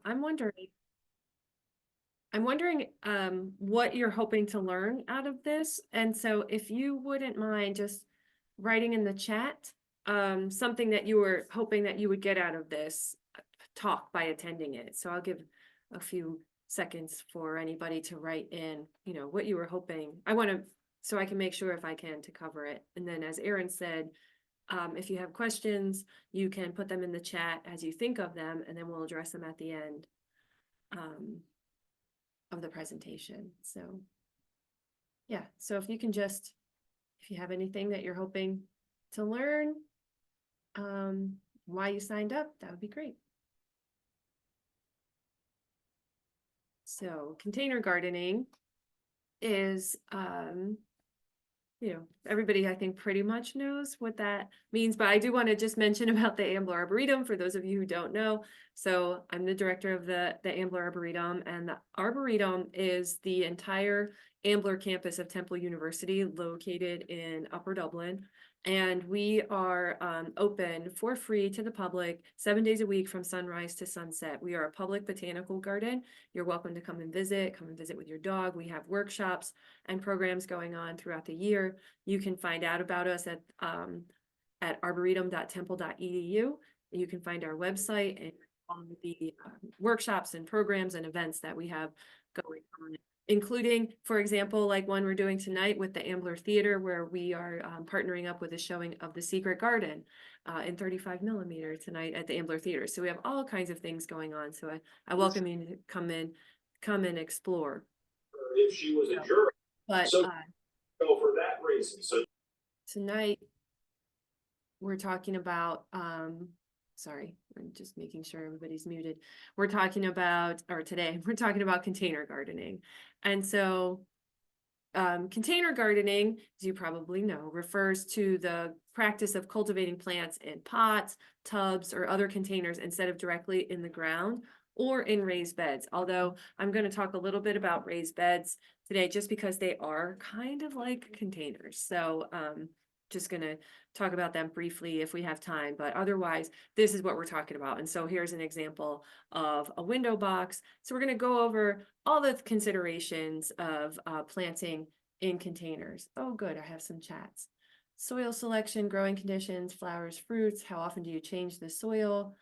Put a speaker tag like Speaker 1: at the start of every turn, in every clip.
Speaker 1: I'm wondering what you're hoping to learn out of this. And so if you wouldn't mind just writing in the chat something that you were hoping that you would get out of this talk by attending it. So I'll give a few seconds for anybody to write in, what you were hoping. So I can make sure if I can to cover it. And then as Erin said, if you have questions, you can put them in the chat as you think of them, and then we'll address them at the end of the presentation. So yeah, so if you have anything that you're hoping to learn, why you signed up, that would be great. So container gardening is, everybody I think pretty much knows what that means, but I do want to just mention about the Ambler Arboretum for those of you who don't know. So I'm the director of the Ambler Arboretum, and the Arboretum is the entire Ambler campus of Temple University located in Upper Dublin. And we are open for free to the public 7 days a week from sunrise to sunset. We are a public botanical garden. You're welcome to come and visit with your dog. We have workshops and programs going on throughout the year. You can find out about us at arboretum.temple.edu. You can find our website and all of the workshops and programs and events that we have going on, including, for example, like one we're doing tonight with the Ambler Theater, where we are partnering up with a showing of The Secret Garden in 35mm tonight at the Ambler Theater. So we have all kinds of things going on. So I welcome you to come and explore.
Speaker 2: If she was a juror.
Speaker 1: But
Speaker 2: so for that reason. So
Speaker 1: tonight we're talking about sorry, I'm just making sure everybody's muted. Today we're talking about container gardening. And so container gardening, as you probably know, refers to the practice of cultivating plants in pots, tubs, or other containers instead of directly in the ground or in raised beds. Although I'm going to talk a little bit about raised beds today just because they are kind of like containers. So just going to talk about them briefly if we have time, but otherwise this is what we're talking about. And so here's an example of a window box. So we're going to go over all the considerations of planting in containers. Oh, good. I have some chats. Soil selection, growing conditions, flowers, fruits. How often do you change the soil?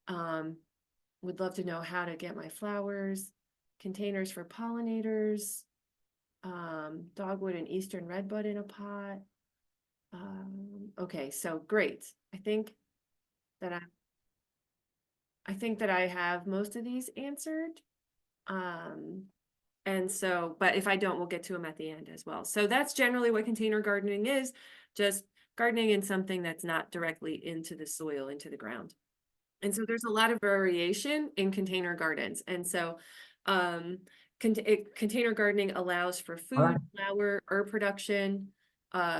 Speaker 1: Would love to know how to get my flowers. Containers for pollinators. Dogwood and eastern redbud in a pot. Okay, so great. I think that I have most of these answered. And so, but if I don't, we'll get to them at the end as well. So that's generally what container gardening is, just gardening in something that's not directly into the soil, into the ground. And so there's a lot of variation in container gardens. And so container gardening allows for food, flower, herb production,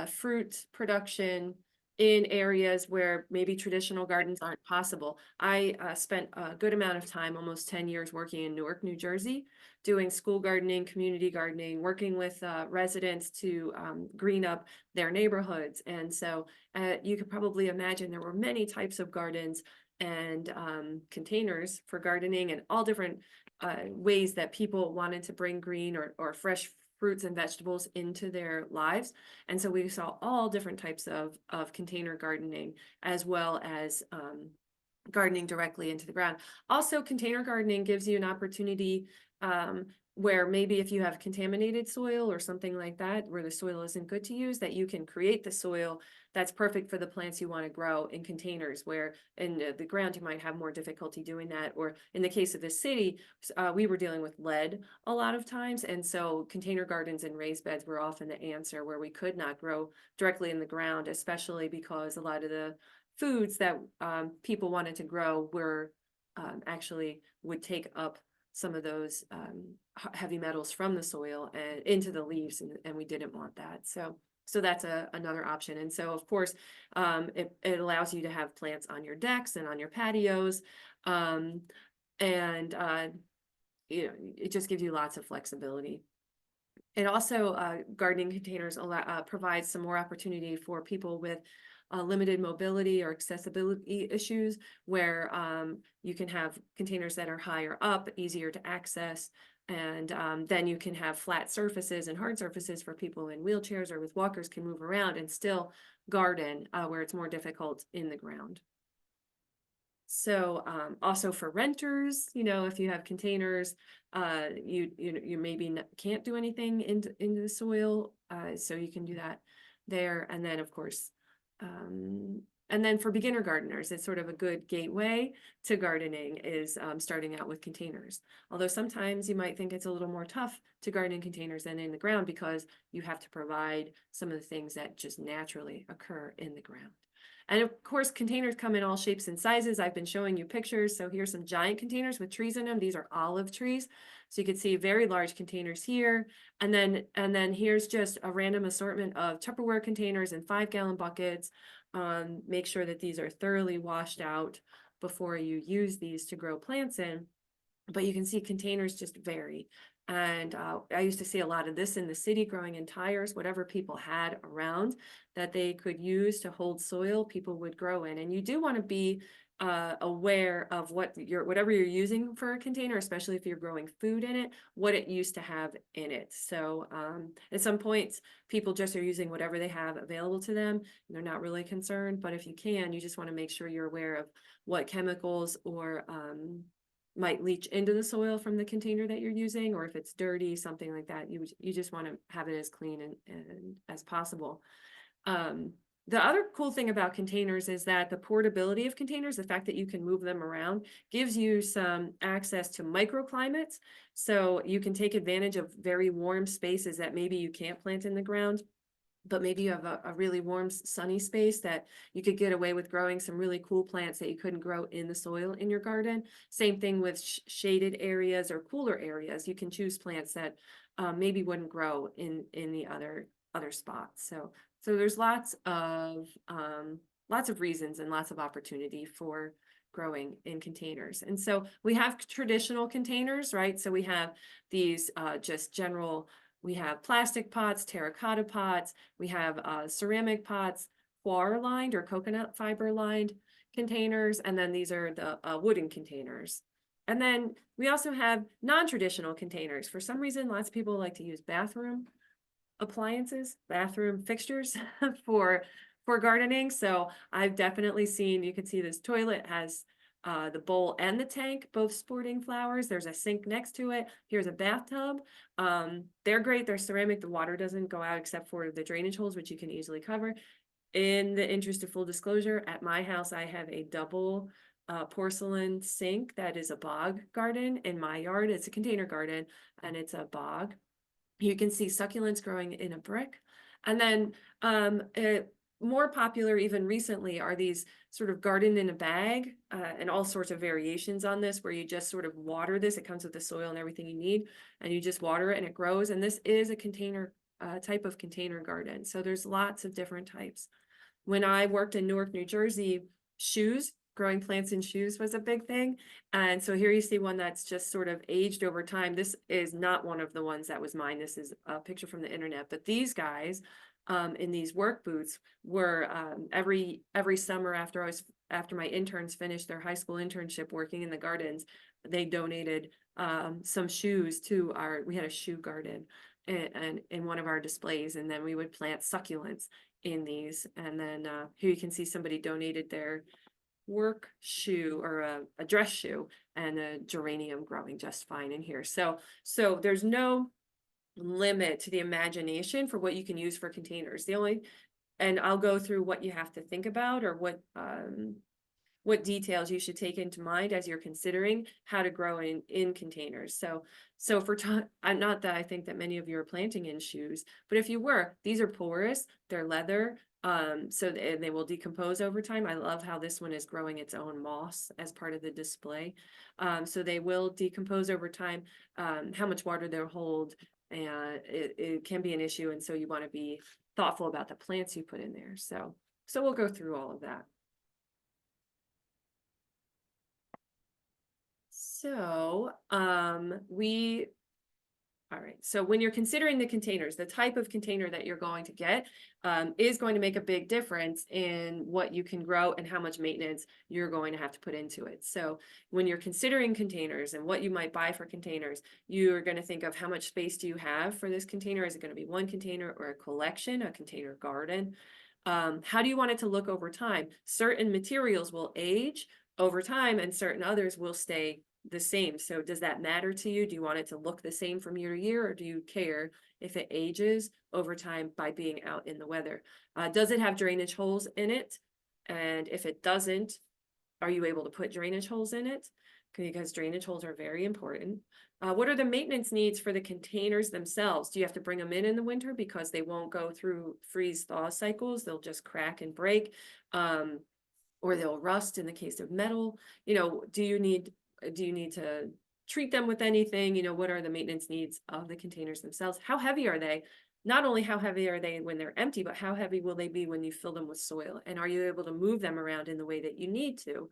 Speaker 1: fruit production in areas where maybe traditional gardens aren't possible. I spent a good amount of time, almost 10 years, working in Newark, New Jersey, doing school gardening, community gardening, working with residents to green up their neighborhoods. And so you could probably imagine there were many types of gardens and containers for gardening and all different ways that people wanted to bring green or fresh fruits and vegetables into their lives. And so we saw all different types of container gardening, as well as gardening directly into the ground. Also, container gardening gives you an opportunity where maybe if you have contaminated soil or something like that, where the soil isn't good to use, that you can create the soil that's perfect for the plants you want to grow in containers, where in the ground you might have more difficulty doing that. Or in the case of the city, we were dealing with lead a lot of times. And so container gardens and raised beds were often the answer, where we could not grow directly in the ground, especially because a lot of the foods that people wanted to grow were actually would take up some of those heavy metals from the soil and into the leaves, and we didn't want that. So that's another option. And so of course it allows you to have plants on your decks and on your patios, and it just gives you lots of flexibility. It also gardening containers provides some more opportunity for people with limited mobility or accessibility issues, where you can have containers that are higher up, easier to access. And then you can have flat surfaces and hard surfaces for people in wheelchairs or with walkers can move around and still garden where it's more difficult in the ground. So also for renters, if you have containers, you maybe can't do anything into the soil, so you can do that there. And then of course, and then for beginner gardeners, it's sort of a good gateway to gardening is starting out with containers. Although sometimes you might think it's a little more tough to garden in containers than in the ground because you have to provide some of the things that just naturally occur in the ground. And of course, containers come in all shapes and sizes. I've been showing you pictures. So here's some giant containers with trees in them. These are olive trees. So you can see very large containers here. And then here's just a random assortment of Tupperware containers and 5-gallon buckets. Make sure that these are thoroughly washed out before you use these to grow plants in. But you can see containers just vary. And I used to see a lot of this in the city, growing in tires, whatever people had around that they could use to hold soil, people would grow in. And you do want to be aware of whatever you're using for a container, especially if you're growing food in it, what it used to have in it. So at some points, people just are using whatever they have available to them. They're not really concerned, but if you can, you just want to make sure you're aware of what chemicals or might leach into the soil from the container that you're using, or if it's dirty, something like that. You just want to have it as clean and as possible. The other cool thing about containers is that the portability of containers, the fact that you can move them around, gives you some access to microclimates. So you can take advantage of very warm spaces that maybe you can't plant in the ground, but maybe you have a really warm, sunny space that you could get away with growing some really cool plants that you couldn't grow in the soil in your garden. Same thing with shaded areas or cooler areas. You can choose plants that maybe wouldn't grow in the other spots. So there's lots of reasons and lots of opportunity for growing in containers. And so we have traditional containers, right? So we have these just general. We have plastic pots, terracotta pots, we have ceramic pots, coir lined or coconut fiber lined containers, and then these are the wooden containers. And then we also have non-traditional containers. For some reason, lots of people like to use bathroom appliances, bathroom fixtures for gardening. So I've definitely seen, you can see this toilet has the bowl and the tank, both sporting flowers. There's a sink next to it. Here's a bathtub. They're great. They're ceramic. The water doesn't go out except for the drainage holes, which you can easily cover. In the interest of full disclosure, at my house, I have a double porcelain sink that is a bog garden in my yard. It's a container garden and it's a bog. You can see succulents growing in a brick. And then more popular even recently are these sort of garden in a bag and all sorts of variations on this, where you just sort of water this. It comes with the soil and everything you need, and you just water it and it grows. And this is a container type of container garden. So there's lots of different types. When I worked in Newark, New Jersey, growing plants in shoes was a big thing. And so here you see one that's just sort of aged over time. This is not one of the ones that was mine. This is a picture from the internet, but these guys in these work boots were every summer after my interns finished their high school internship working in the gardens, they donated some shoes to we had a shoe garden and in one of our displays, and then we would plant succulents in these. And then here you can see somebody donated their work shoe or a dress shoe and a geranium growing just fine in here. So there's no limit to the imagination for what you can use for containers. And I'll go through what you have to think about or what details you should take into mind as you're considering how to grow in containers. So for not that I think that many of you are planting in shoes, but if you were, these are porous, they're leather, so they will decompose over time. I love how this one is growing its own moss as part of the display. So they will decompose over time. How much water they'll hold, and it can be an issue, and so you want to be thoughtful about the plants you put in there. So we'll go through all of that. So All right, so when you're considering the containers, the type of container that you're going to get is going to make a big difference in what you can grow and how much maintenance you're going to have to put into it. So when you're considering containers and what you might buy for containers, you're going to think of how much space do you have for this container? Is it going to be one container or a collection, a container garden? How do you want it to look over time? Certain materials will age over time and certain others will stay the same. So does that matter to you? Do you want it to look the same from year to year, or do you care if it ages over time by being out in the weather? Does it have drainage holes in it? And if it doesn't, are you able to put drainage holes in it? Because drainage holes are very important. What are the maintenance needs for the containers themselves? Do you have to bring them in the winter because they won't go through freeze-thaw cycles? They'll just crack and break, or they'll rust in the case of metal. Do you need to treat them with anything? What are the maintenance needs of the containers themselves? How heavy are they? Not only how heavy are they when they're empty, but how heavy will they be when you fill them with soil? And are you able to move them around in the way that you need to?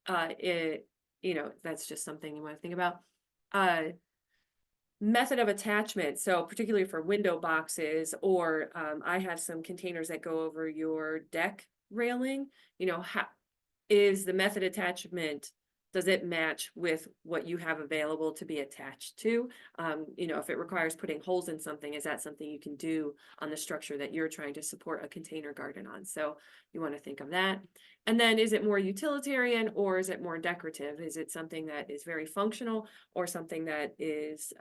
Speaker 1: That's just something you want to think about. Method of attachment. So particularly for window boxes, or I have some containers that go over your deck railing. How is the method attachment? Does it match with what you have available to be attached to? If it requires putting holes in something, is that something you can do on the structure that you're trying to support a container garden on? So you want to think of that. And then is it more utilitarian or is it more decorative? Is it something that is very functional or something that is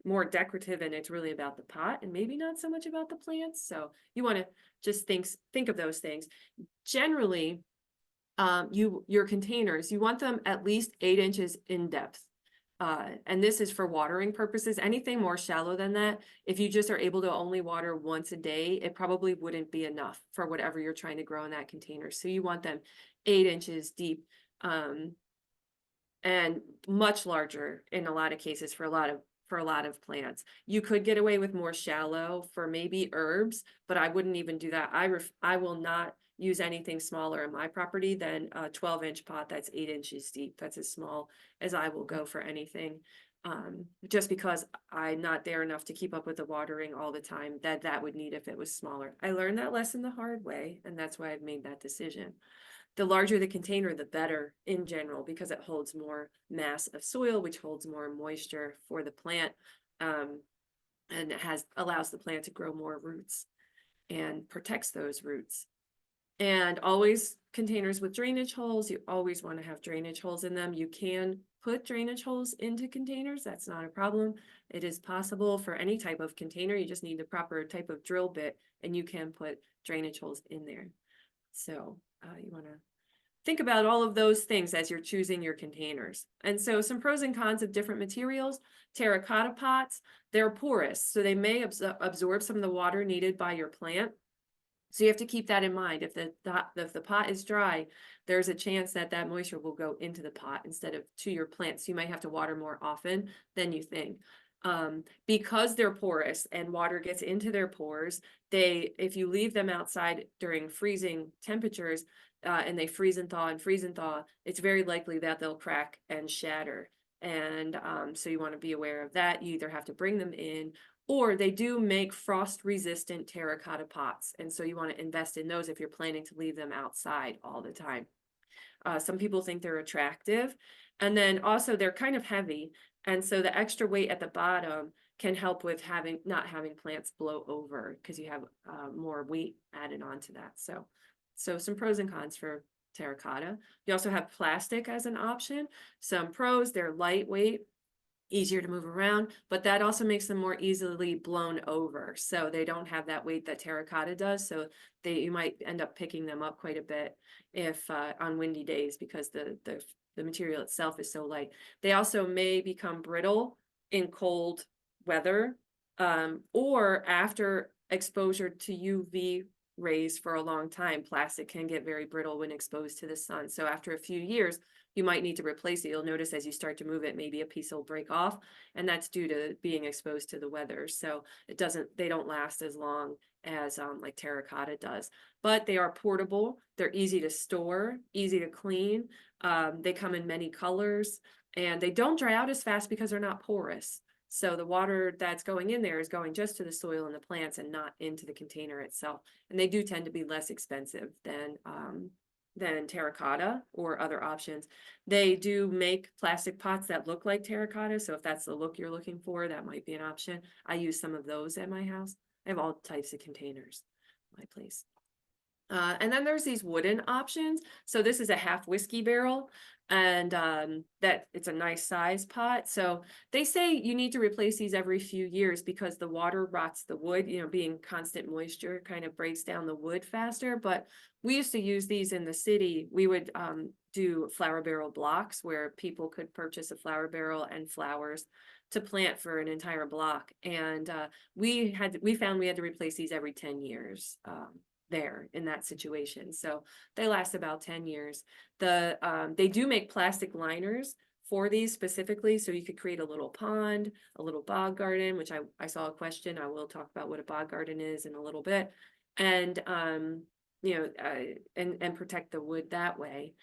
Speaker 1: more decorative and it's really about the pot and maybe not so much about the plants? So you want to just think of those things. Generally, your containers, you want them at least 8 inches in depth. And this is for watering purposes. Anything more shallow than that, if you just are able to only water once a day, it probably wouldn't be enough for whatever you're trying to grow in that container. So you want them 8 inches deep, and much larger in a lot of cases for a lot of plants. You could get away with more shallow for maybe herbs, but I wouldn't even do that. I will not use anything smaller in my property than a 12-inch pot that's 8 inches deep. That's as small as I will go for anything, just because I'm not there enough to keep up with the watering all the time that would need if it was smaller. I learned that lesson the hard way, and that's why I've made that decision. The larger the container, the better in general, because it holds more mass of soil, which holds more moisture for the plant, and it allows the plant to grow more roots and protects those roots. And always containers with drainage holes, you always want to have drainage holes in them. You can put drainage holes into containers. That's not a problem. It is possible for any type of container. You just need the proper type of drill bit and you can put drainage holes in there. So you want to think about all of those things as you're choosing your containers. And so some pros and cons of different materials. Terracotta pots, they're porous, so they may absorb some of the water needed by your plant. So you have to keep that in mind. If the pot is dry, there's a chance that moisture will go into the pot instead of to your plant. So you might have to water more often than you think. Because they're porous and water gets into their pores, if you leave them outside during freezing temperatures, and they freeze and thaw, it's very likely that they'll crack and shatter. And so you want to be aware of that. You either have to bring them in, or they do make frost resistant terracotta pots. And so you want to invest in those if you're planning to leave them outside all the time. Some people think they're attractive. And then also they're kind of heavy. And so the extra weight at the bottom can help with not having plants blow over because you have more weight added onto that. So some pros and cons for terracotta. You also have plastic as an option. Some pros, they're lightweight, easier to move around, but that also makes them more easily blown over. So they don't have that weight that terracotta does. So you might end up picking them up quite a bit if on windy days because the material itself is so light. They also may become brittle in cold weather, or after exposure to UV rays for a long time. Plastic can get very brittle when exposed to the sun. So after a few years, you might need to replace it. You'll notice as you start to move it, maybe a piece will break off, and that's due to being exposed to the weather. So they don't last as long as like terracotta does, but they are portable. They're easy to store, easy to clean. They come in many colors, and they don't dry out as fast because they're not porous. So the water that's going in there is going just to the soil and the plants and not into the container itself. And they do tend to be less expensive than terracotta or other options. They do make plastic pots that look like terracotta. So if that's the look you're looking for, that might be an option. I use some of those at my house. I have all types of containers in my place. And then there's these wooden options. So this is a half whiskey barrel, and that it's a nice size pot. So they say you need to replace these every few years because the water rots the wood, you know, being constant moisture kind of breaks down the wood faster. But we used to use these in the city. We would do flower barrel blocks where people could purchase a flower barrel and flowers to plant for an entire block. And we found we had to replace these every 10 years. There in that situation. So they last about 10 years. They do make plastic liners for these specifically. So you could create a little pond, a little bog garden, which I saw a question. I will talk about what a bog garden is in a little bit. And, and protect the wood that way.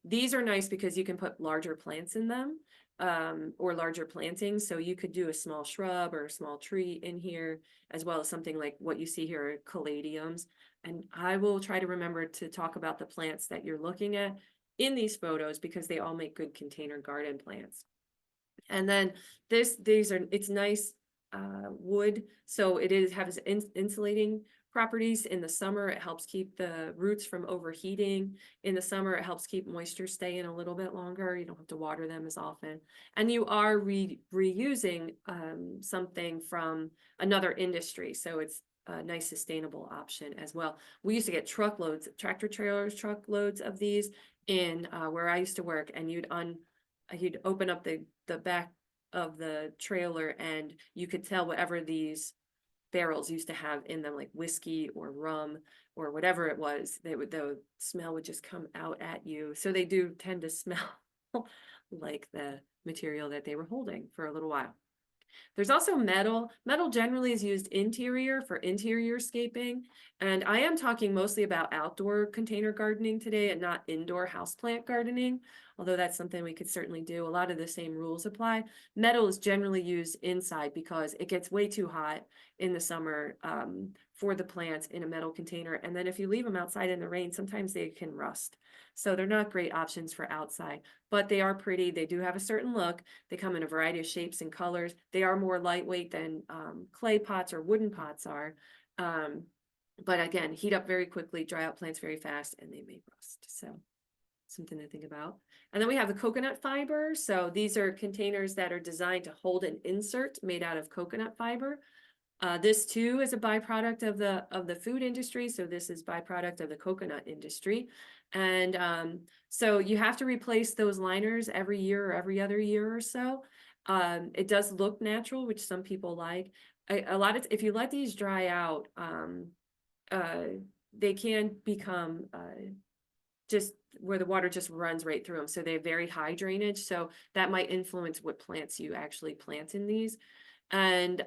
Speaker 1: These are nice because you can put larger plants in them. Or larger plantings. So you could do a small shrub or a small tree in here, as well as something like what you see here are caladiums. And I will try to remember to talk about the plants that you're looking at in these photos because they all make good container garden plants. And then it's nice wood. So has insulating properties. In the summer, it helps keep the roots from overheating. In the summer, it helps keep moisture staying a little bit longer. You don't have to water them as often. And you are reusing something from another industry. So it's a nice sustainable option as well. We used to get tractor trailers, truckloads of these in where I used to work, and you'd open up the back of the trailer and you could tell whatever these barrels used to have in them, like whiskey or rum or whatever it was, the smell would just come out at you. So they do tend to smell like the material that they were holding for a little while. There's also metal. Metal generally is used for interior scaping. And I am talking mostly about outdoor container gardening today and not indoor houseplant gardening, although that's something we could certainly do. A lot of the same rules apply. Metal is generally used inside because it gets way too hot in the summer for the plants in a metal container. And then if you leave them outside in the rain, sometimes they can rust. So they're not great options for outside, but they are pretty. They do have a certain look. They come in a variety of shapes and colors. They are more lightweight than clay pots or wooden pots are. But again, heat up very quickly, dry out plants very fast, and they may rust. So something to think about. And then we have the coconut fiber. So these are containers that are designed to hold an insert made out of coconut fiber. This too is a byproduct of the food industry. So this is byproduct of the coconut industry. And so you have to replace those liners every year or every other year or so. It does look natural, which some people like. If you let these dry out, they can become just where the water just runs right through them. So they have very high drainage. So that might influence what plants you actually plant in these. And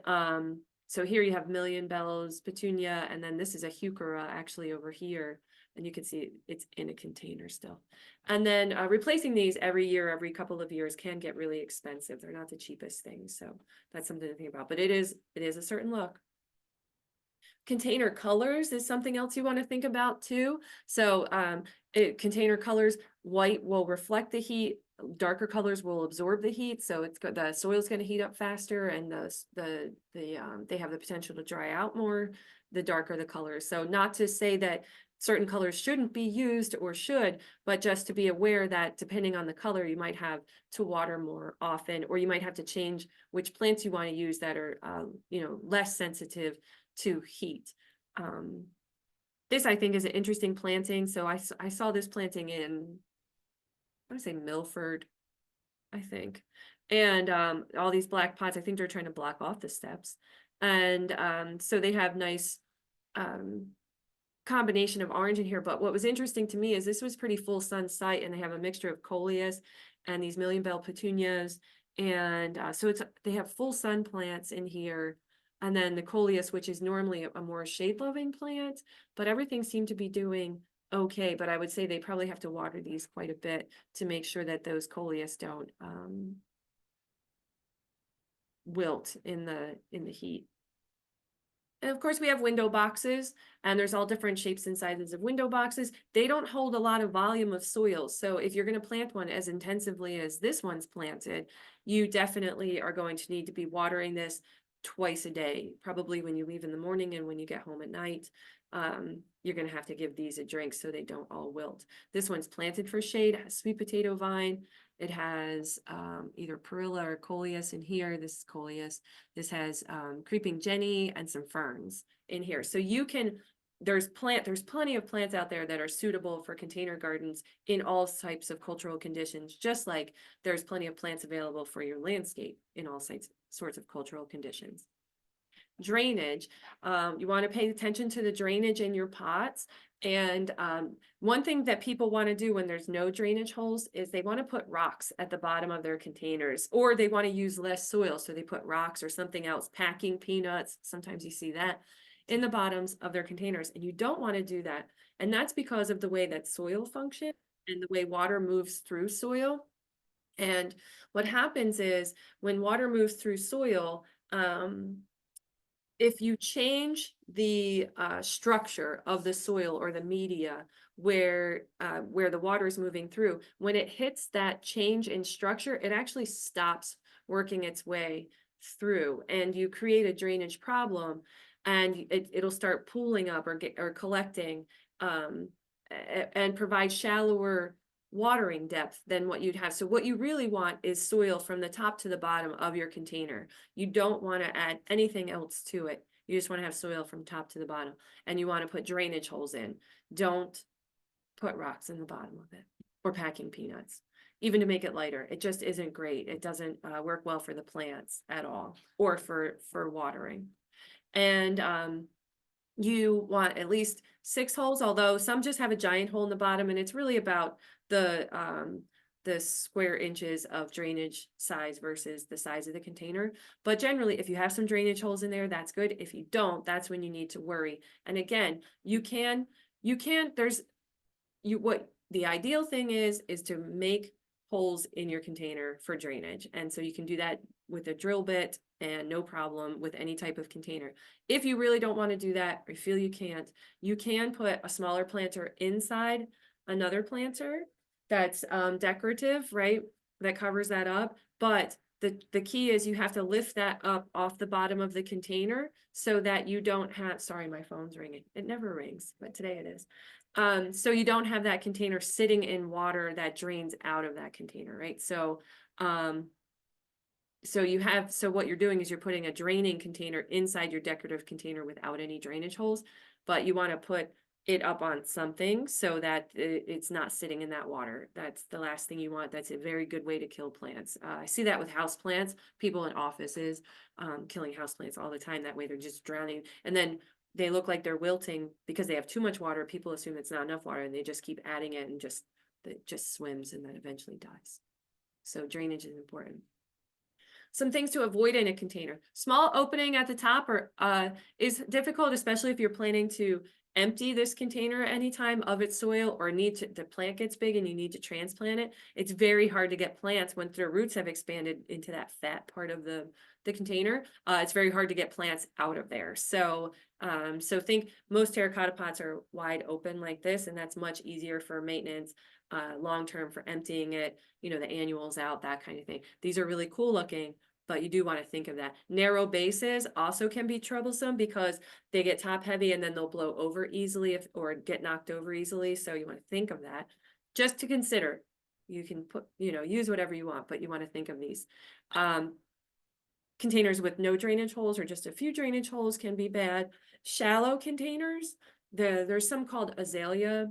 Speaker 1: so here you have million bells, petunia, and then this is a heuchera actually over here. And you can see it's in a container still. And then replacing these every year, every couple of years can get really expensive. They're not the cheapest things. So that's something to think about, but it is a certain look. Container colors is something else you want to think about too. So container colors, white will reflect the heat, darker colors will absorb the heat. So the soil's going to heat up faster, and they have the potential to dry out more the darker the colors. So not to say that certain colors shouldn't be used or should, but just to be aware that depending on the color, you might have to water more often, or you might have to change which plants you want to use that are less sensitive to heat. This I think is an interesting planting. So I saw this planting in, I want to say Milford, I think. And all these black pots, I think they're trying to block off the steps. And so they have nice combination of orange in here. But what was interesting to me is this was pretty full sun site, and they have a mixture of coleus and these million bell petunias. And so they have full sun plants in here. And then the coleus, which is normally a more shade-loving plant, but everything seemed to be doing okay. But I would say they probably have to water these quite a bit to make sure that those coleus don't wilt in the heat. And of course, we have window boxes, and there's all different shapes and sizes of window boxes. They don't hold a lot of volume of soil. So if you're going to plant one as intensively as this one's planted, you definitely are going to need to be watering this twice a day, probably when you leave in the morning and when you get home at night. You're going to have to give these a drink so they don't all wilt. This one's planted for shade, has sweet potato vine. It has either perilla or coleus in here. This is coleus. This has creeping jenny and some ferns in here. So you can, there's plenty of plants out there that are suitable for container gardens in all types of cultural conditions, just like there's plenty of plants available for your landscape in all sorts of cultural conditions. Drainage, you want to pay attention to the drainage in your pots. And one thing that people want to do when there's no drainage holes is they want to put rocks at the bottom of their containers, or they want to use less soil. So they put rocks or something else, packing peanuts. Sometimes you see that in the bottoms of their containers, and you don't want to do that. And that's because of the way that soil functions and the way water moves through soil. And what happens is when water moves through soil, if you change the structure of the soil or the media where the water is moving through, when it hits that change in structure, it actually stops working its way through, and you create a drainage problem, and it'll start pooling up or collecting and provide shallower watering depth than what you'd have. So what you really want is soil from the top to the bottom of your container. You don't want to add anything else to it. You just want to have soil from top to the bottom, and you want to put drainage holes in. Don't put rocks in the bottom of it or packing peanuts, even to make it lighter. It just isn't great. It doesn't work well for the plants at all, or for watering. And you want at least 6 holes, although some just have a giant hole in the bottom, and it's really about the square inches of drainage size versus the size of the container. But generally, if you have some drainage holes in there, that's good. If you don't, that's when you need to worry. And again, what the ideal thing is to make holes in your container for drainage. And so you can do that with a drill bit and no problem with any type of container. If you really don't want to do that, or feel you can't, you can put a smaller planter inside another planter that's decorative, right? That covers that up. But the key is you have to lift that up off the bottom of the container so that you don't have, sorry, my phone's ringing. It never rings, but today it is. So you don't have that container sitting in water that drains out of that container, right? So what you're doing is you're putting a draining container inside your decorative container without any drainage holes, but you want to put it up on something so that it's not sitting in that water. That's the last thing you want. That's a very good way to kill plants. I see that with house plants, people in offices killing house plants all the time. That way they're just drowning, and then they look like they're wilting because they have too much water. People assume it's not enough water, and they just keep adding it, and it just swims and then eventually dies. So drainage is important. Some things to avoid in a container. Small opening at the top is difficult, especially if you're planning to empty this container anytime of its soil, or the plant gets big and you need to transplant it. It's very hard to get plants once their roots have expanded into that fat part of the container. It's very hard to get plants out of there. So think most terracotta pots are wide open like this, and that's much easier for maintenance, long-term for emptying it, the annuals out, that kind of thing. These are really cool looking, but you do want to think of that. Narrow bases also can be troublesome because they get top heavy and then they'll blow over easily or get knocked over easily. So you want to think of that. Just to consider, you can use whatever you want, but you want to think of these. Containers with no drainage holes or just a few drainage holes can be bad. Shallow containers, there's some called azalea,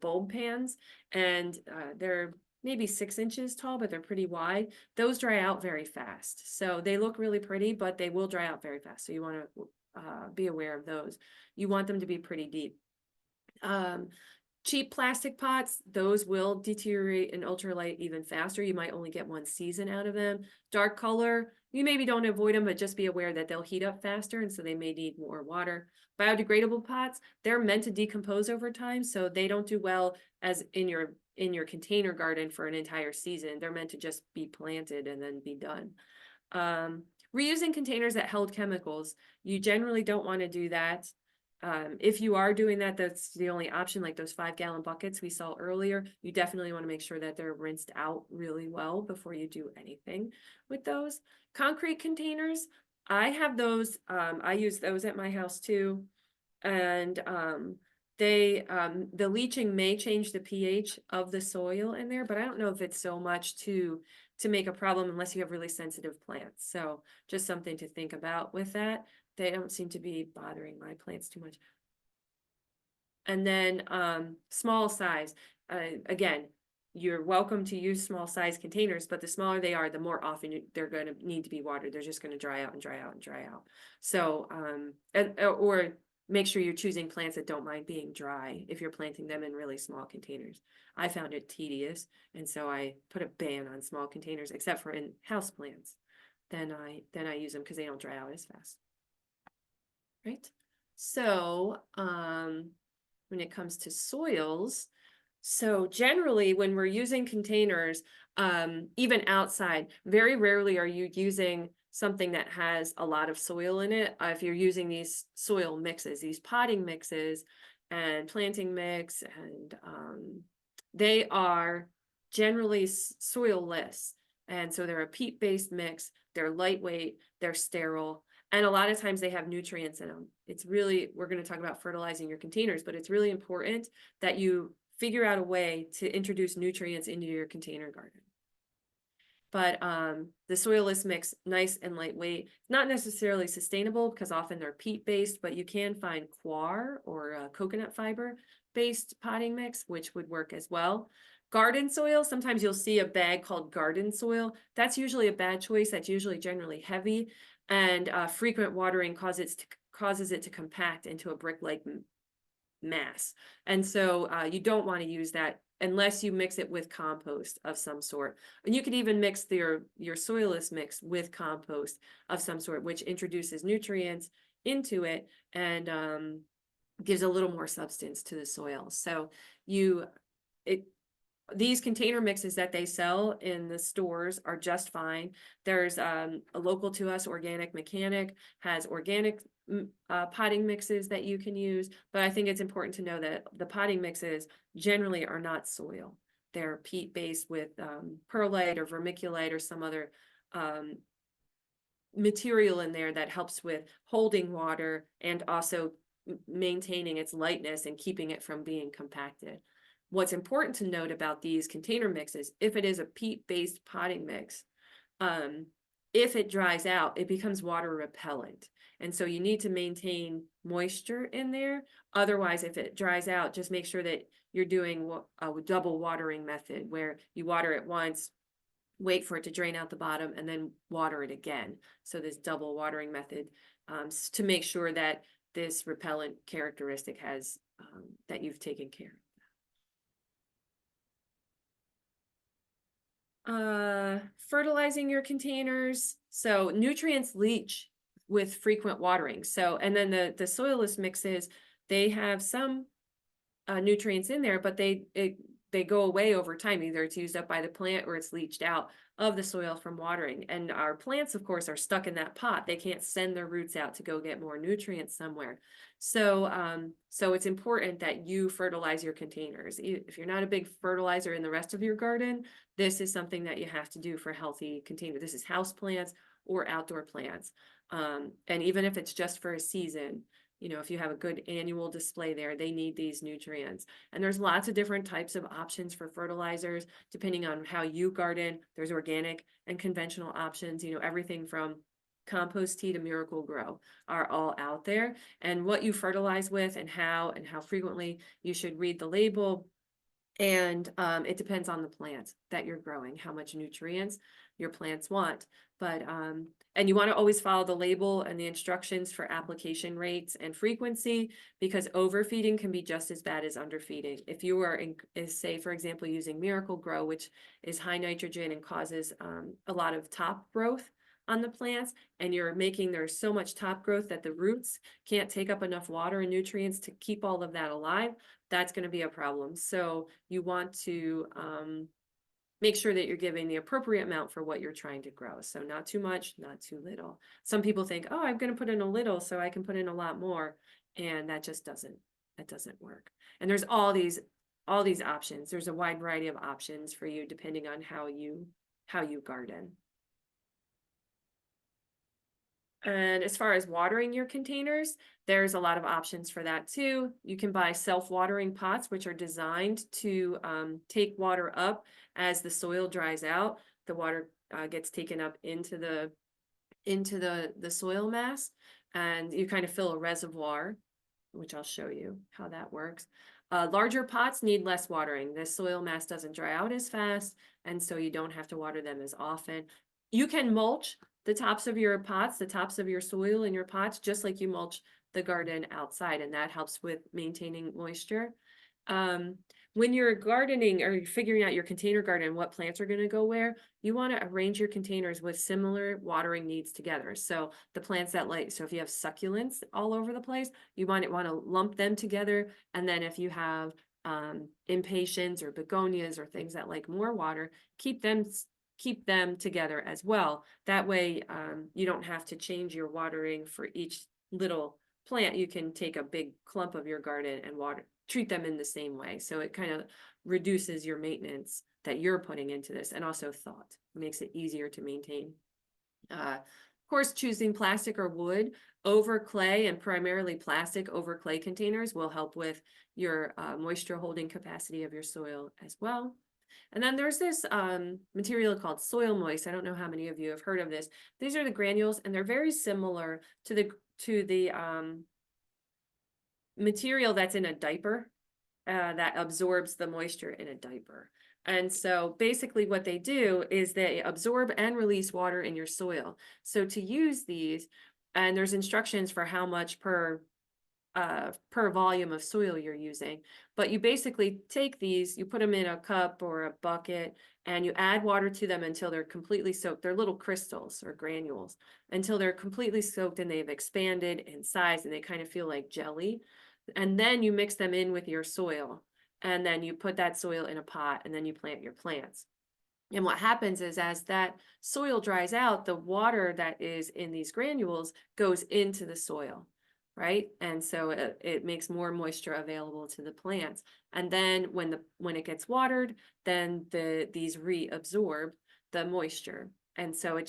Speaker 1: bulb pans, and they're maybe 6 inches tall, but they're pretty wide. Those dry out very fast. So they look really pretty, but they will dry out very fast. So you want to be aware of those. You want them to be pretty deep. Cheap plastic pots, those will deteriorate in ultralight even faster. You might only get 1 season out of them. Dark color, you maybe don't avoid them, but just be aware that they'll heat up faster, and so they may need more water. Biodegradable pots, they're meant to decompose over time, so they don't do well as in your in your container garden for an entire season. They're meant to just be planted and then be done. Reusing containers that held chemicals, you generally don't want to do that. If you are doing that, that's the only option, like those 5-gallon buckets we saw earlier. You definitely want to make sure that they're rinsed out really well before you do anything with those. Concrete containers, I have those. I use those at my house too. And the leaching may change the pH of the soil in there, but I don't know if it's so much to make a problem unless you have really sensitive plants. So just something to think about with that. They don't seem to be bothering my plants too much. And then small size. Again, you're welcome to use small size containers, but the smaller they are, the more often they're going to need to be watered. They're just going to dry out and dry out and dry out. So, or make sure you're choosing plants that don't mind being dry if you're planting them in really small containers. I found it tedious, and so I put a ban on small containers, except for in house plants. Then I use them because they don't dry out as fast. Right? So, when it comes to soils, so generally when we're using containers, even outside, very rarely are you using something that has a lot of soil in it. If you're using these soil mixes, these potting mixes and planting mix, and they are generally soil-less. And so they're a peat-based mix, they're lightweight, they're sterile, and a lot of times they have nutrients in them. It's really, we're going to talk about fertilizing your containers, but it's really important that you figure out a way to introduce nutrients into your container garden. But the soilless mix, nice and lightweight, not necessarily sustainable because often they're peat-based, but you can find coir or coconut fiber-based potting mix, which would work as well. Garden soil, sometimes you'll see a bag called garden soil. That's usually a bad choice. That's usually generally heavy, and frequent watering causes it to compact into a brick-like mass. And so you don't want to use that unless you mix it with compost of some sort. And you could even mix your soilless mix with compost of some sort, which introduces nutrients into it and gives a little more substance to the soil. So these container mixes that they sell in the stores are just fine. There's a local to us, Organic Mechanic, has organic potting mixes that you can use, but I think it's important to know that the potting mixes generally are not soil. They're peat-based with perlite or vermiculite or some other material in there that helps with holding water and also maintaining its lightness and keeping it from being compacted. What's important to note about these container mixes, if it is a peat-based potting mix, if it dries out, it becomes water repellent. And so you need to maintain moisture in there. Otherwise, if it dries out, just make sure that you're doing a double watering method where you water it once, wait for it to drain out the bottom, and then water it again. So this double watering method to make sure that this repellent characteristic has that you've taken care of. Fertilizing your containers. So nutrients leach with frequent watering. So, and then the soilless mixes, they have some nutrients in there, but they go away over time. Either it's used up by the plant or it's leached out of the soil from watering. And our plants, of course, are stuck in that pot. They can't send their roots out to go get more nutrients somewhere. So, so it's important that you fertilize your containers. If you're not a big fertilizer in the rest of your garden, this is something that you have to do for healthy containers. This is house plants or outdoor plants. And even if it's just for a season, you know, if you have a good annual display there, they need these nutrients. And there's lots of different types of options for fertilizers, depending on how you garden. There's organic and conventional options, you know, everything from compost tea to Miracle Grow are all out there. And what you fertilize with and how frequently, you should read the label. And it depends on the plant that you're growing, how much nutrients your plants want. But and you want to always follow the label and the instructions for application rates and frequency, because overfeeding can be just as bad as underfeeding. If you are, say, for example, using Miracle Grow, which is high nitrogen and causes a lot of top growth on the plants, and you're making there's so much top growth that the roots can't take up enough water and nutrients to keep all of that alive, that's going to be a problem. So you want to make sure that you're giving the appropriate amount for what you're trying to grow. So not too much, not too little. Some people think, oh, I'm going to put in a little so I can put in a lot more. And that just doesn't work. And there's all these options. There's a wide variety of options for you depending on how you garden. And as far as watering your containers, there's a lot of options for that too. You can buy self-watering pots, which are designed to take water up as the soil dries out. The water gets taken up into the soil mass, and you kind of fill a reservoir, which I'll show you how that works. Larger pots need less watering. The soil mass doesn't dry out as fast, and so you don't have to water them as often. You can mulch the tops of your pots, the tops of your soil in your pots, just like you mulch the garden outside, and that helps with maintaining moisture. When you're gardening or you're figuring out your container garden, what plants are going to go where, you want to arrange your containers with similar watering needs together. So the plants that so if you have succulents all over the place, you want to lump them together. And then if you have impatiens or begonias or things that like more water, keep them together as well. That way, you don't have to change your watering for each little plant. You can take a big clump of your garden and treat them in the same way. So it kind of reduces your maintenance that you're putting into this, and also thought. It makes it easier to maintain. Of course, choosing plastic or wood over clay, and primarily plastic over clay containers, will help with your moisture holding capacity of your soil as well. And then there's this material called Soil Moist. I don't know how many of you have heard of this. These are the granules, and they're very similar to the material that's in a diaper that absorbs the moisture in a diaper. And so basically what they do is they absorb and release water in your soil. So to use these, and there's instructions for how much per volume of soil you're using, but you basically take these, you put them in a cup or a bucket, and you add water to them until they're completely soaked. They're little crystals or granules until they're completely soaked and they've expanded in size and they kind of feel like jelly. And then you mix them in with your soil, and then you put that soil in a pot, and then you plant your plants. And what happens is, as that soil dries out, the water that is in these granules goes into the soil, right? And so it makes more moisture available to the plants. And then when it gets watered, then these reabsorb the moisture. And so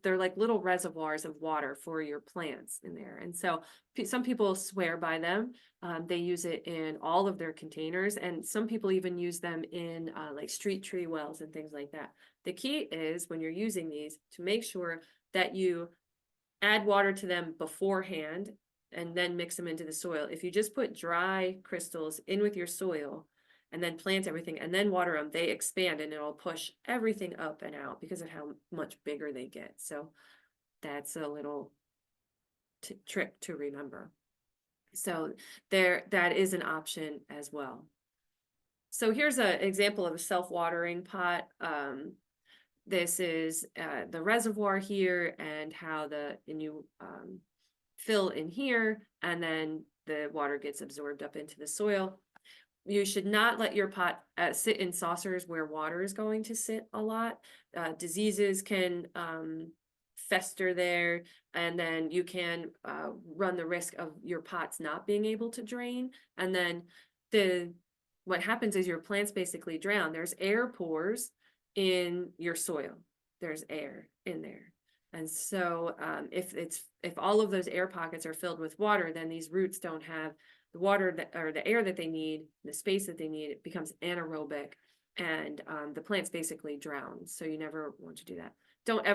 Speaker 1: they're like little reservoirs of water for your plants in there. And so some people swear by them. They use it in all of their containers, and some people even use them in like street tree wells and things like that. The key is, when you're using these, to make sure that you add water to them beforehand and then mix them into the soil. If you just put dry crystals in with your soil and then plant everything and then water them, they expand and it'll push everything up and out because of how much bigger they get. So that's a little trick to remember. So that is an option as well. So here's an example of a self-watering pot. This is the reservoir here, and how you fill in here, and then the water gets absorbed up into the soil. You should not let your pot sit in saucers where water is going to sit a lot. Diseases can fester there, and then you can run the risk of your pots not being able to drain. And then what happens is your plants basically drown. There's air pores in your soil. There's air in there. And so if all of those air pockets are filled with water, then these roots don't have the water or the air that they need, the space that they need. It becomes anaerobic, and the plants basically drown. So you never want to do that. Don't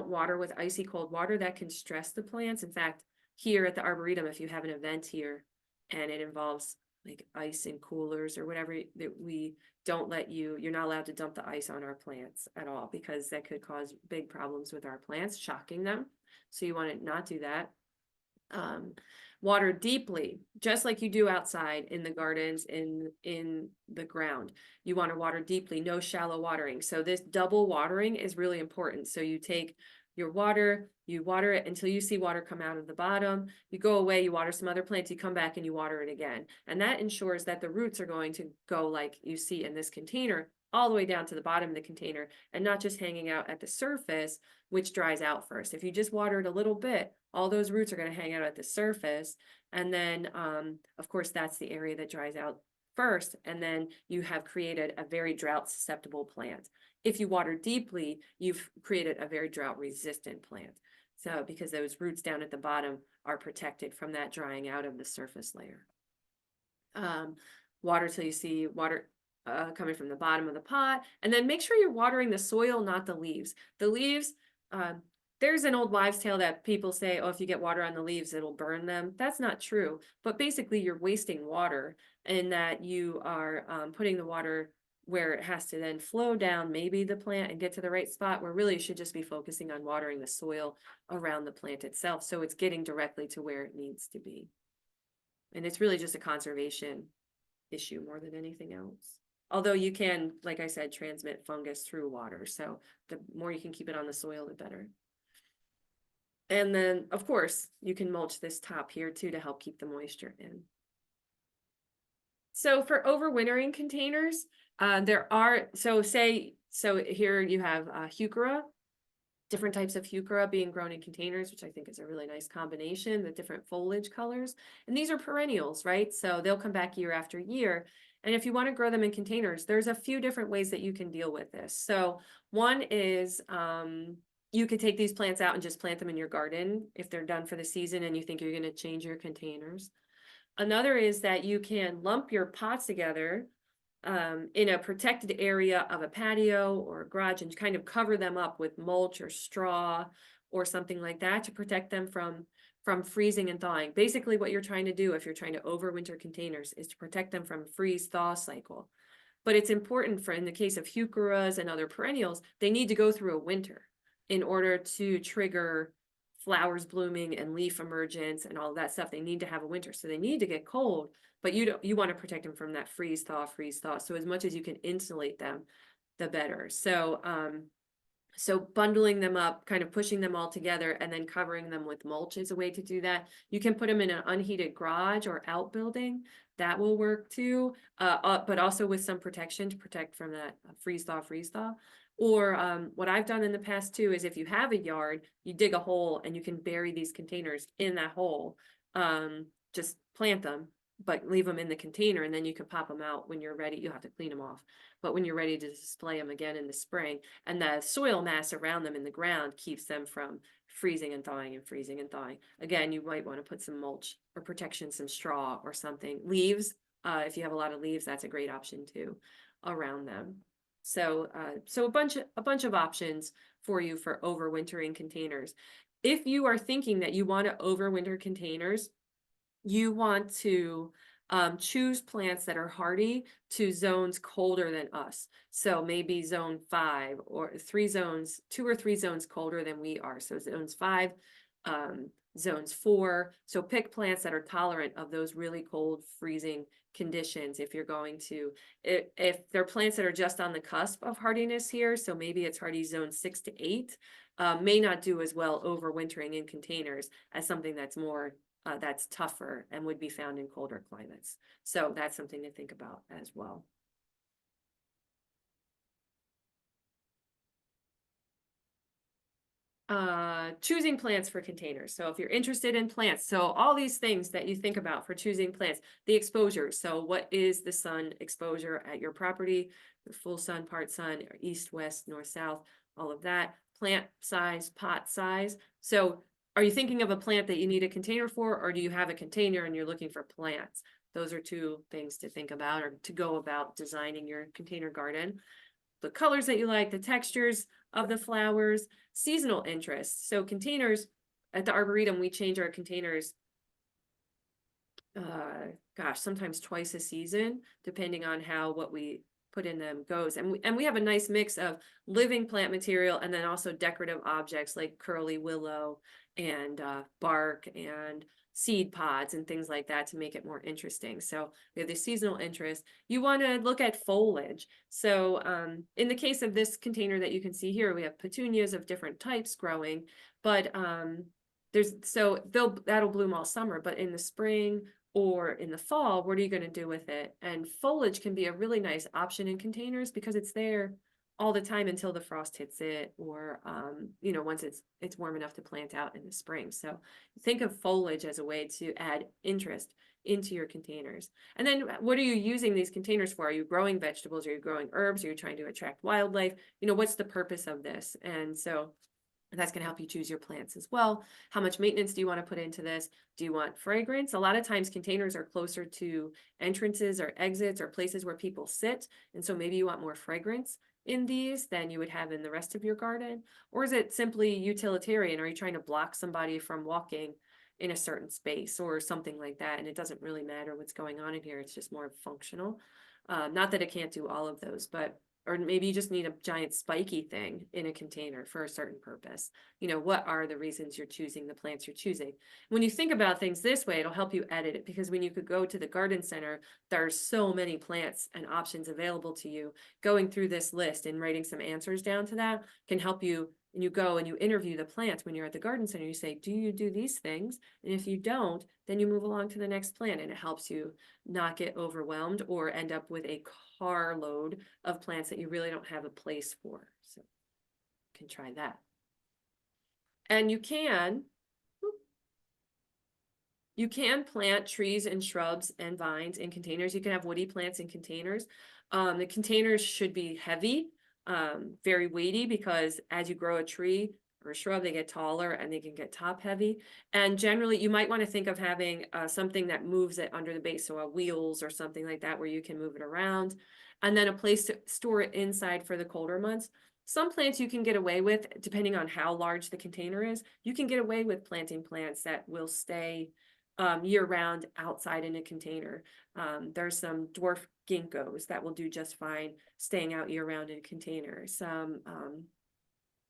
Speaker 1: water with icy cold water. That can stress the plants. In fact, here at the Arboretum, if you have an event here and it involves like ice and coolers or whatever, that we don't let you're not allowed to dump the ice on our plants at all, because that could cause big problems with our plants, shocking them. So you want to not do that. Water deeply, just like you do outside in the gardens, in the ground. You want to water deeply, no shallow watering. So this double watering is really important. So you take you water it until you see water come out of the bottom. You go away, you water some other plants, you come back and you water it again. And that ensures that the roots are going to go like you see in this container, all the way down to the bottom of the container and not just hanging out at the surface, which dries out first. If you just water it a little bit, all those roots are going to hang out at the surface. And then, of course, that's the area that dries out first. And then you have created a very drought susceptible plant. If you water deeply, you've created a very drought resistant plant. So because those roots down at the bottom are protected from that drying out of the surface layer. Water till you see water coming from the bottom of the pot, and then make sure you're watering the soil, not the leaves. The leaves, there's an old wives' tale that people say, oh, if you get water on the leaves, it'll burn them. That's not true, but basically you're wasting water in that you are putting the water where it has to then flow down maybe the plant and get to the right spot, where really you should just be focusing on watering the soil around the plant itself, so it's getting directly to where it needs to be. And it's really just a conservation issue more than anything else. Although you can, like I said, transmit fungus through water. So the more you can keep it on the soil, the better. And then, of course, you can mulch this top here too to help keep the moisture in. So for overwintering containers, so here you have heuchera, different types of heuchera being grown in containers, which I think is a really nice combination, the different foliage colors. And these are perennials, right? So they'll come back year after year. And if you want to grow them in containers, there's a few different ways that you can deal with this. So one is you could take these plants out and just plant them in your garden if they're done for the season and you think you're going to change your containers. Another is that you can lump your pots together in a protected area of a patio or a garage and kind of cover them up with mulch or straw or something like that to protect them from freezing and thawing. Basically what you're trying to do if you're trying to overwinter containers is to protect them from freeze-thaw cycle. But it's important in the case of heucheras and other perennials, they need to go through a winter in order to trigger flowers blooming and leaf emergence and all of that stuff. They need to have a winter, so they need to get cold, but you want to protect them from that freeze thaw. So as much as you can insulate them, the better. So bundling them up, kind of pushing them all together and then covering them with mulch is a way to do that. You can put them in an unheated garage or outbuilding. That will work too, but also with some protection to protect from that freeze thaw. Or what I've done in the past too is if you have a yard, you dig a hole and you can bury these containers in that hole. Just plant them, but leave them in the container, and then you can pop them out when you're ready. You'll have to clean them off, but when you're ready to display them again in the spring, and the soil mass around them in the ground keeps them from freezing and thawing and freezing and thawing. Again, you might want to put some mulch or protection, some straw or something. Leaves, if you have a lot of leaves, that's a great option too around them. So a bunch of options for you for overwintering containers. If you are thinking that you want to overwinter containers, you want to choose plants that are hardy to zones colder than us. So maybe zone 5 or 2 or 3 zones colder than we are. So zones 5, zones 4. So pick plants that are tolerant of those really cold, freezing conditions. If you're going to, if they're plants that are just on the cusp of hardiness here, so maybe it's hardy zone 6 to 8, may not do as well overwintering in containers as something that's more that's tougher and would be found in colder climates. So that's something to think about as well. Choosing plants for containers. So if you're interested in plants, so all these things that you think about for choosing plants, the exposure. So what is the sun exposure at your property? The full sun, part sun, east, west, north, south, all of that. Plant size, pot size. So are you thinking of a plant that you need a container for, or do you have a container and you're looking for plants? Those are two things to think about or to go about designing your container garden. The colors that you like, the textures of the flowers, seasonal interests. So containers at the Arboretum, we change our containers, sometimes twice a season, depending on how what we put in them goes. And we have a nice mix of living plant material and then also decorative objects like curly willow and bark and seed pods and things like that to make it more interesting. So we have the seasonal interest. You want to look at foliage. So in the case of this container that you can see here, we have petunias of different types growing, but that'll bloom all summer, but in the spring or in the fall, what are you going to do with it? And foliage can be a really nice option in containers because it's there all the time until the frost hits it, or once it's warm enough to plant out in the spring. So think of foliage as a way to add interest into your containers. And then what are you using these containers for? Are you growing vegetables? Are you growing herbs? Are you trying to attract wildlife? What's the purpose of this? And so that's going to help you choose your plants as well. How much maintenance do you want to put into this? Do you want fragrance? A lot of times containers are closer to entrances or exits or places where people sit. And so maybe you want more fragrance in these than you would have in the rest of your garden? Or is it simply utilitarian? Are you trying to block somebody from walking in a certain space or something like that? And it doesn't really matter what's going on in here. It's just more functional. Not that it can't do all of those, but or maybe you just need a giant spiky thing in a container for a certain purpose. What are the reasons you're choosing the plants you're choosing? When you think about things this way, it'll help you edit it, because when you could go to the garden center, there's so many plants and options available to you. Going through this list and writing some answers down to that can help you. And you go and you interview the plants when you're at the garden center. You say, do you do these things? And if you don't, then you move along to the next plant, and it helps you not get overwhelmed or end up with a carload of plants that you really don't have a place for. So you can try that. And you can plant trees and shrubs and vines in containers. You can have woody plants in containers. The containers should be heavy, very weighty, because as you grow a tree or a shrub, they get taller and they can get top heavy. And generally you might want to think of having something that moves it under the base, so wheels or something like that where you can move it around, and then a place to store it inside for the colder months. Some plants you can get away with, depending on how large the container is, you can get away with planting plants that will stay year round outside in a container. There's some dwarf ginkgos that will do just fine staying out year round in a container. Some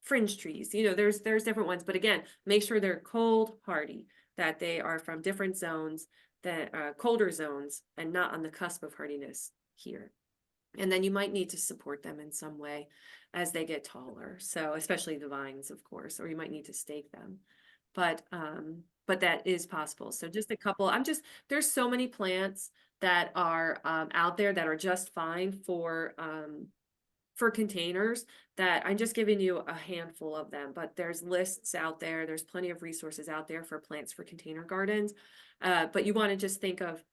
Speaker 1: fringe trees, there's different ones, but again, make sure they're cold hardy, that they are from different zones, that colder zones, and not on the cusp of hardiness here. And then you might need to support them in some way as they get taller. So especially the vines, of course, or you might need to stake them. But that is possible. So just a couple, there's so many plants that are out there that are just fine for containers, that I'm just giving you a handful of them, but there's lists out there. There's plenty of resources out there for plants for container gardens. But you want to just think of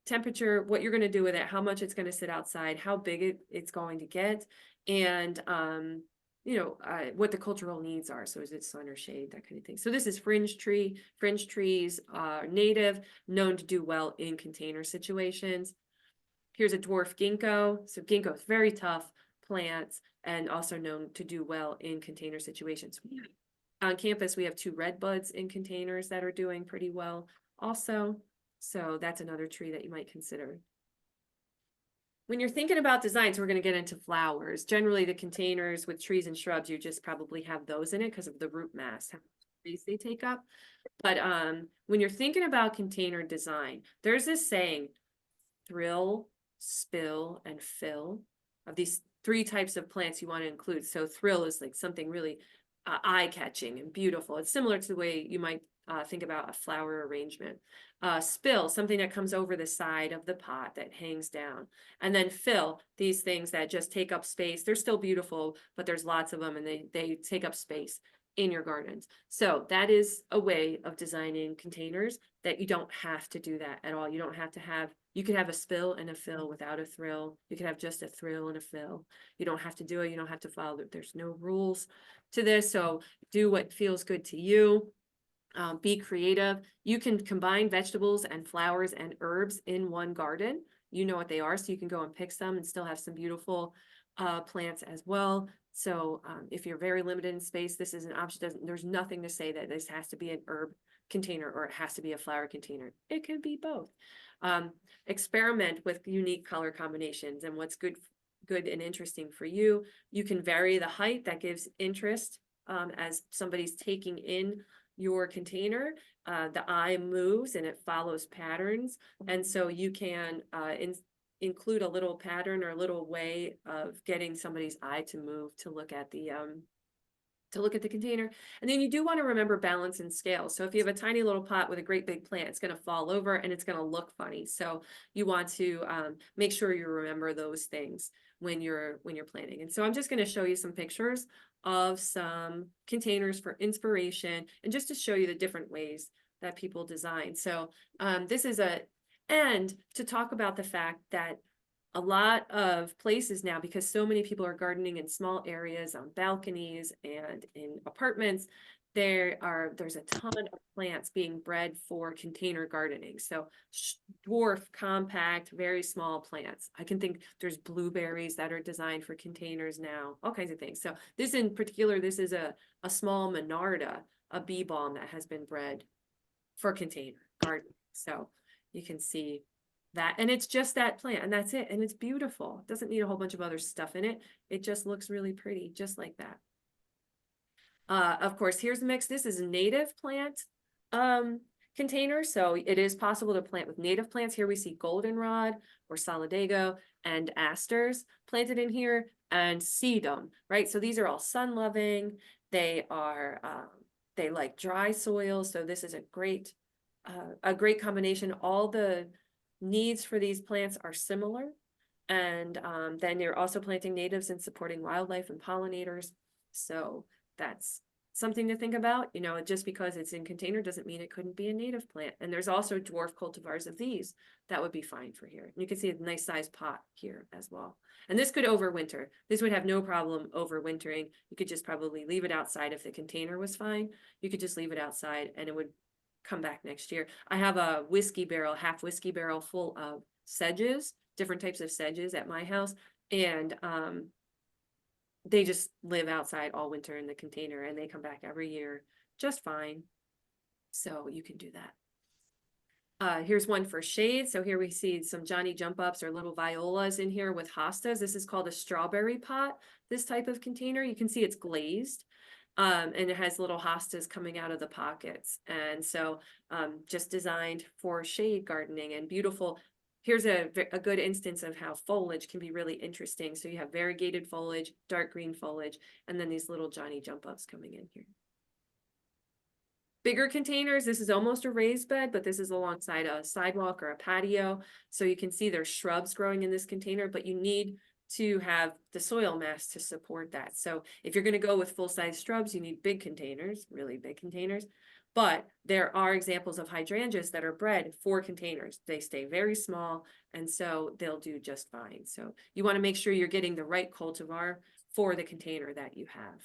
Speaker 1: temperature, what you're going to do with it, how much it's going to sit outside, how big it's going to get, and what the cultural needs are. So is it sun or shade, that kind of thing. So this is fringe tree. Fringe trees are native, known to do well in container situations. Here's a dwarf ginkgo. So ginkgo is very tough plants and also known to do well in container situations. On campus, we have 2 red buds in containers that are doing pretty well also. So that's another tree that you might consider. When you're thinking about designs, we're going to get into flowers. Generally, the containers with trees and shrubs, you just probably have those in it because of the root mass, how much space they take up. But when you're thinking about container design, there's this saying, thrill, spill, and fill, of these 3 types of plants you want to include. So thrill is like something really eye-catching and beautiful. It's similar to the way you might think about a flower arrangement. Spill, something that comes over the side of the pot that hangs down. And then fill, these things that just take up space. They're still beautiful, but there's lots of them and they take up space in your gardens. So that is a way of designing containers that you don't have to do that at all. You don't have to have, you could have a spill and a fill without a thrill. You could have just a thrill and a fill. You don't have to do it. You don't have to follow it. There's no rules to this. So do what feels good to you. Be creative. You can combine vegetables and flowers and herbs in one garden. You know what they are, so you can go and pick some and still have some beautiful plants as well. So if you're very limited in space, this is an option. There's nothing to say that this has to be an herb container or it has to be a flower container. It could be both. Experiment with unique color combinations and what's good and interesting for you. You can vary the height. That gives interest as somebody's taking in your container, the eye moves and it follows patterns. And so you can include a little pattern or a little way of getting somebody's eye to move to look at the container. And then you do want to remember balance and scale. So if you have a tiny little pot with a great big plant, it's going to fall over and it's going to look funny. So you want to make sure you remember those things when you're planting. And so I'm just going to show you some pictures of some containers for inspiration and just to show you the different ways that people design. So this is and to talk about the fact that a lot of places now, because so many people are gardening in small areas on balconies and in apartments, there's a ton of plants being bred for container gardening. So dwarf, compact, very small plants. I can think there's blueberries that are designed for containers now, all kinds of things. So this in particular, this is a small Monarda, a bee balm that has been bred for container gardening. So you can see that, and it's just that plant and that's it. And it's beautiful. It doesn't need a whole bunch of other stuff in it. It just looks really pretty, just like that. Of course, here's the mix. This is a native plant container. So it is possible to plant with native plants. Here we see goldenrod or solidago and asters planted in here and sedum, right? So these are all sun loving. They are, they like dry soil. So this is a great combination. All the needs for these plants are similar. And then you're also planting natives and supporting wildlife and pollinators. So that's something to think about. You know, just because it's in container doesn't mean it couldn't be a native plant. And there's also dwarf cultivars of these that would be fine for here. And you can see a nice sized pot here as well. And this could overwinter. This would have no problem overwintering. You could just probably leave it outside if the container was fine. You could just leave it outside and it would come back next year. I have a half whiskey barrel full of sedges, different types of sedges at my house. And they just live outside all winter in the container and they come back every year just fine. So you can do that. Here's one for shade. So here we see some Johnny jump ups or little violas in here with hostas. This is called a strawberry pot, this type of container. You can see it's glazed. And it has little hostas coming out of the pockets. And so just designed for shade gardening and beautiful. Here's a good instance of how foliage can be really interesting. So you have variegated foliage, dark green foliage, and then these little Johnny jump ups coming in here. Bigger containers, this is almost a raised bed, but this is alongside a sidewalk or a patio. So you can see there's shrubs growing in this container, but you need to have the soil mass to support that. So if you're going to go with full-size shrubs, you need big containers, really big containers. But there are examples of hydrangeas that are bred for containers. They stay very small, and so they'll do just fine. So you want to make sure you're getting the right cultivar for the container that you have.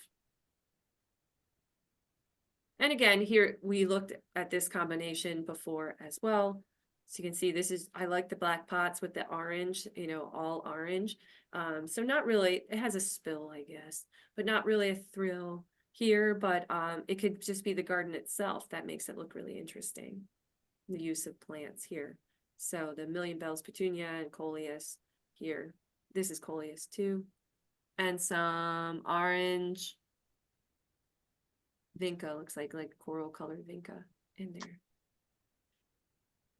Speaker 1: And again, here we looked at this combination before as well. So you can see this is, I like the black pots with the orange, you know, all orange. So not really, it has a spill, I guess, but not really a thrill here, but it could just be the garden itself that makes it look really interesting. The use of plants here. So the Million Bells Petunia and Coleus here. This is Coleus too. And some orange vinca, looks like coral colored vinca in there.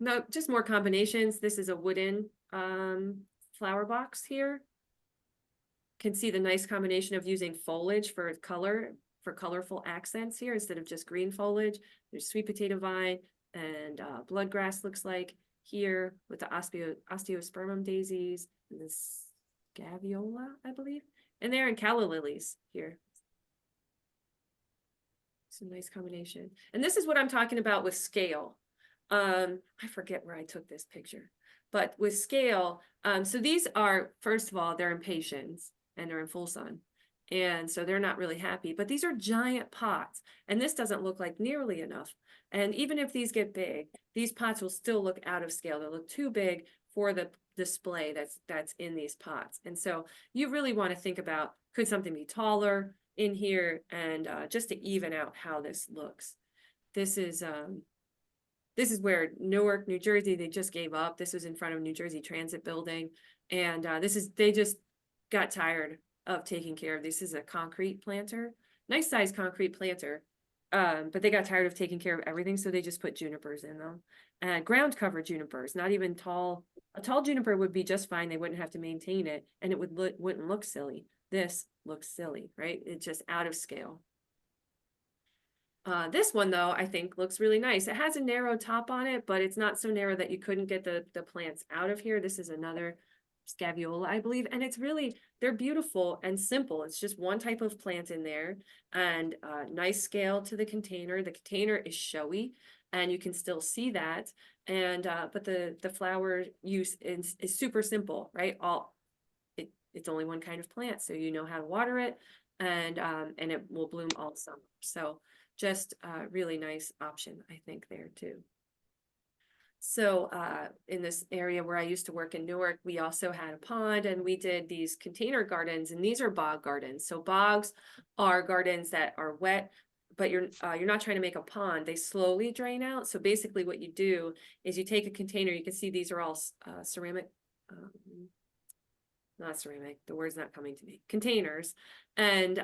Speaker 1: No, just more combinations. This is a wooden flower box here. Can see the nice combination of using foliage for color, for colorful accents here instead of just green foliage. There's sweet potato vine and bloodgrass looks like here with the osteospermum daisies and this scaviola, I believe. And there and calla lilies here. It's a nice combination. And this is what I'm talking about with scale. I forget where I took this picture, but with scale, so these are, first of all, they're in patience and they're in full sun. And so they're not really happy, but these are giant pots and this doesn't look like nearly enough. And even if these get big, these pots will still look out of scale. They'll look too big for the display that's in these pots. And so you really want to think about, could something be taller in here and just to even out how this looks. This is where Newark, New Jersey, they just gave up. This was in front of New Jersey Transit Building. And they just got tired of taking care of. This is a concrete planter, nice size concrete planter, But they got tired of taking care of everything, so they just put junipers in them. And ground cover junipers, not even tall. A tall juniper would be just fine. They wouldn't have to maintain it, and it wouldn't look silly. This looks silly, right? It's just out of scale. This one though, I think looks really nice. It has a narrow top on it, but it's not so narrow that you couldn't get the plants out of here. This is another scaviola, I believe, and it's really, they're beautiful and simple. It's just one type of plant in there, and nice scale to the container. The container is showy, and you can still see that. And but the flower use is super simple, right? It's only one kind of plant, so you know how to water it, and it will bloom all summer. So just a really nice option, I think, there too. So in this area where I used to work in Newark, we also had a pond, and we did these container gardens, and these are bog gardens. So bogs are gardens that are wet, but you're not trying to make a pond. They slowly drain out. So basically what you do is you take a container. You can see these are all ceramic, not ceramic, the word's not coming to me, containers. And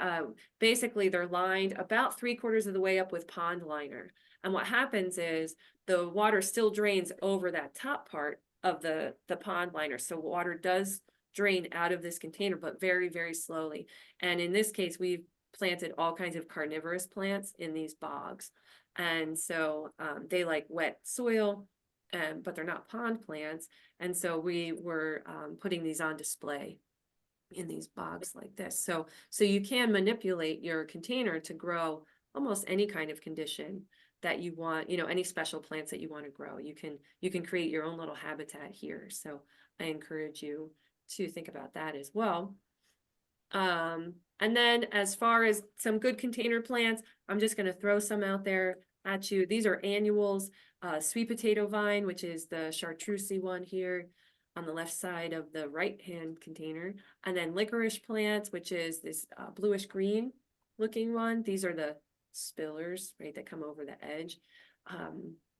Speaker 1: basically they're lined about 3/4 of the way up with pond liner. And what happens is the water still drains over that top part of the pond liner. So water does drain out of this container, but very, very slowly. And in this case, we've planted all kinds of carnivorous plants in these bogs. And so they like wet soil, but they're not pond plants. And so we were putting these on display in these bogs like this. So you can manipulate your container to grow almost any kind of condition that you want, any special plants that you want to grow. You can create your own little habitat here. So I encourage you to think about that as well. And then as far as some good container plants, I'm just going to throw some out there at you. These are annuals. Sweet potato vine, which is the chartreuse one here on the left side of the right-hand container. And then licorice plants, which is this bluish green looking one. These are the spillers, right, that come over the edge.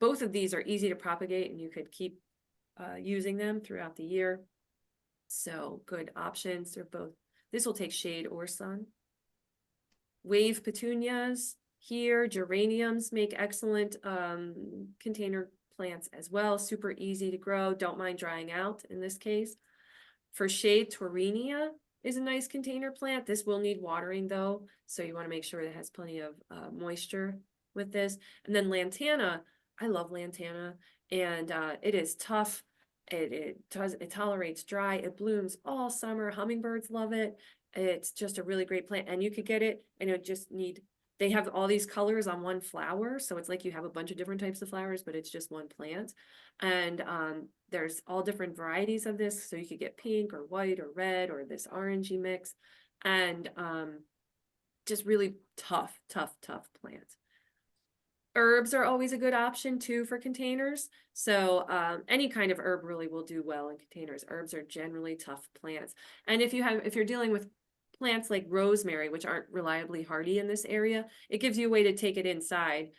Speaker 1: Both of these are easy to propagate, and you could keep using them throughout the year. So good options. They're both, this will take shade or sun. Wave petunias here, geraniums make excellent container plants as well. Super easy to grow. Don't mind drying out in this case. For shade, Taurinia is a nice container plant. This will need watering though, so you want to make sure it has plenty of moisture with this. And then lantana, I love lantana, and it is tough. It tolerates dry. It blooms all summer. Hummingbirds love it. It's just a really great plant, and you could get it, and it just need. They have all these colors on one flower, so it's like you have a bunch of different types of flowers, but it's just one plant. And there's all different varieties of this, so you could get pink or white or red or this orangey mix, and just really tough plant. Herbs are always a good option too for containers. So any kind of herb really will do well in containers. Herbs are generally tough plants, and if you're dealing with plants like rosemary, which aren't reliably hardy in this area, it gives you a way to take it inside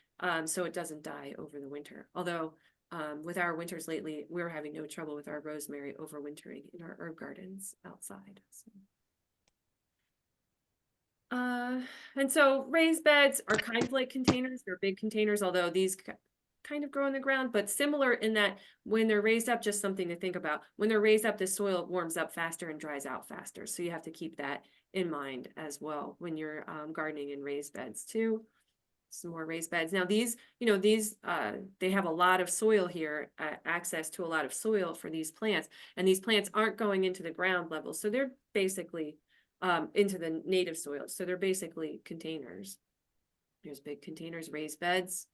Speaker 1: so it doesn't die over the winter. Although with our winters lately, we're having no trouble with our rosemary overwintering in our herb gardens outside. And so raised beds are kind of like containers. They're big containers, although these kind of grow in the ground, but similar in that when they're raised up, just something to think about. When they're raised up, the soil warms up faster and dries out faster. So you have to keep that in mind as well when you're gardening in raised beds too. Some more raised beds. Now these, they have a lot of soil here, access to a lot of soil for these plants, and these plants aren't going into the ground level. So they're basically into the native soil. So they're basically containers. There's big containers, raised beds.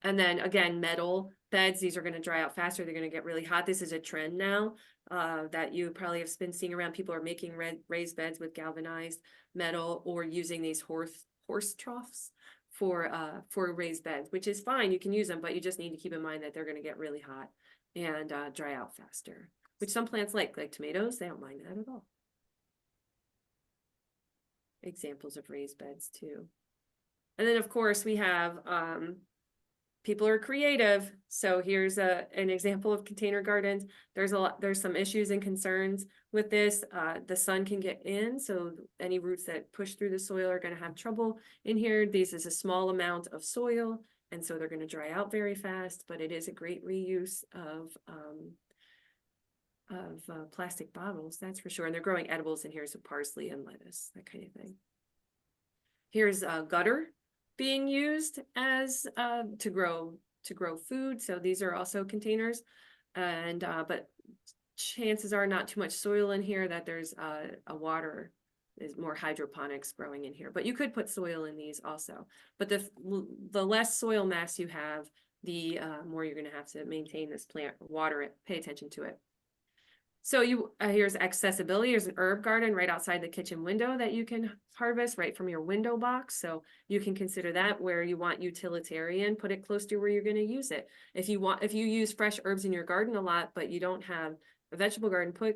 Speaker 1: And then again, metal beds, these are going to dry out faster. They're going to get really hot. This is a trend now that you probably have been seeing around. People are making raised beds with galvanized metal or using these horse troughs for raised beds, which is fine. You can use them, but you just need to keep in mind that they're going to get really hot and dry out faster, which some plants like tomatoes, they don't mind that at all. Examples of raised beds too. And then of course we have people are creative. So here's an example of container gardens. There's some issues and concerns with this. The sun can get in, so any roots that push through the soil are going to have trouble in here. This is a small amount of soil, and so they're going to dry out very fast, but it is a great reuse of plastic bottles, that's for sure. And they're growing edibles in here, so parsley and lettuce, that kind of thing. Here's a gutter being used as to grow food. So these are also containers, and but chances are not too much soil in here, that there's a water is more hydroponics growing in here. But you could put soil in these also. But the less soil mass you have, the more you're going to have to maintain this plant, water it, pay attention to it. So here's accessibility. There's an herb garden right outside the kitchen window that you can harvest right from your window box. So you can consider that where you want utilitarian, put it close to where you're going to use it. If you use fresh herbs in your garden a lot, but you don't have a vegetable garden, put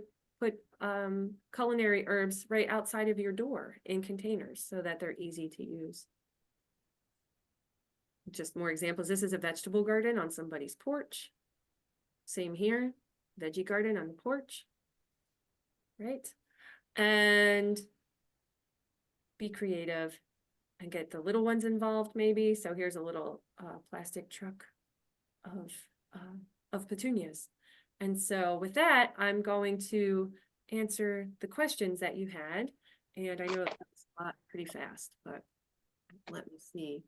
Speaker 1: culinary herbs right outside of your door in containers so that they're easy to use. Just more examples. This is a vegetable garden on somebody's porch. Same here. Veggie garden on the porch, right? And be creative and get the little ones involved maybe. So here's a little plastic truck of petunias. And so with that, I'm going to answer the questions that you had. And I know that's a lot pretty fast, but let me see.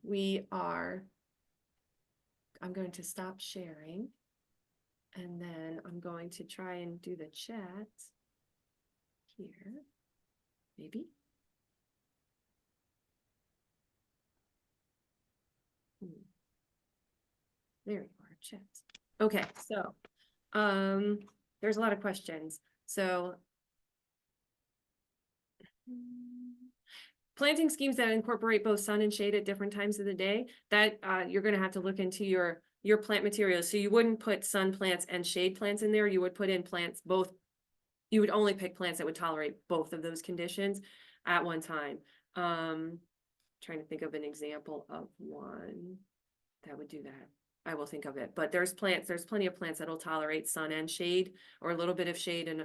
Speaker 1: I'm going to stop sharing. And then I'm going to try and do the chat here, maybe. There you are, chat. Okay, so there's a lot of questions. So planting schemes that incorporate both sun and shade at different times of the day, that you're going to have to look into your plant materials. So you wouldn't put sun plants and shade plants in there. You would put in plants both. You would only pick plants that would tolerate both of those conditions at one time. Trying to think of an example of one that would do that. I will think of it, but there's plenty of plants that'll tolerate sun and shade, or a little bit of shade and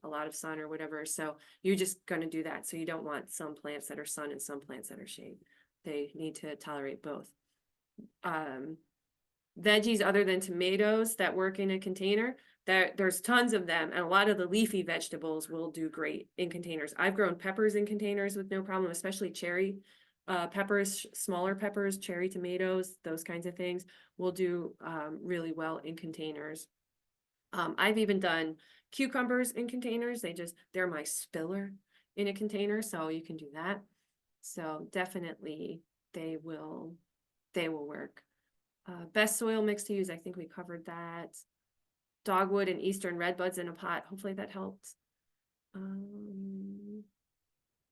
Speaker 1: a lot of sun or whatever. So you're just going to do that. So you don't want some plants that are sun and some plants that are shade. They need to tolerate both. Veggies other than tomatoes that work in a container, there's tons of them, and a lot of the leafy vegetables will do great in containers. I've grown peppers in containers with no problem, especially cherry peppers, smaller peppers, cherry tomatoes, those kinds of things will do really well in containers. I've even done cucumbers in containers. They're my spiller in a container, so you can do that. So definitely they will work. Best soil mix to use, I think we covered that. Dogwood and eastern redbuds in a pot. Hopefully that helped.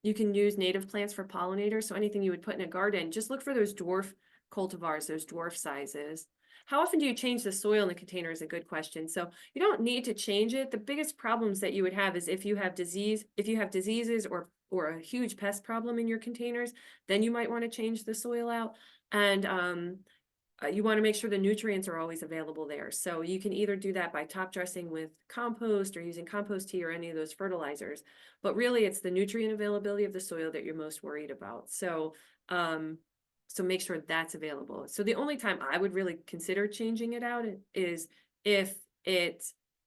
Speaker 1: You can use native plants for pollinators. So anything you would put in a garden, just look for those dwarf cultivars, those dwarf sizes. How often do you change the soil in the container is a good question. So you don't need to change it. The biggest problems that you would have is if you have diseases or a huge pest problem in your containers, then you might want to change the soil out. And you want to make sure the nutrients are always available there. So you can either do that by top dressing with compost or using compost tea or any of those fertilizers. But really, it's the nutrient availability of the soil that you're most worried about. So, so make sure that's available. So the only time I would really consider changing it out is if it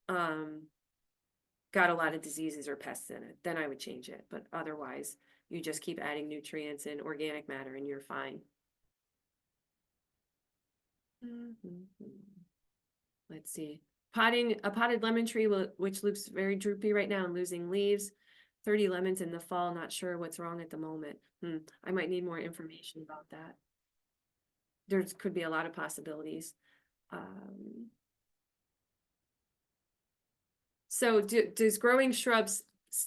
Speaker 1: got a lot of diseases or pests in it. Then I would change it. But otherwise, you just keep adding nutrients and organic matter, and you're fine. Let's see. A potted lemon tree, which looks very droopy right now and losing leaves. 30 lemons in the fall. Not sure what's wrong at the moment. I might need more information about that. There could be a lot of possibilities. So does growing shrubs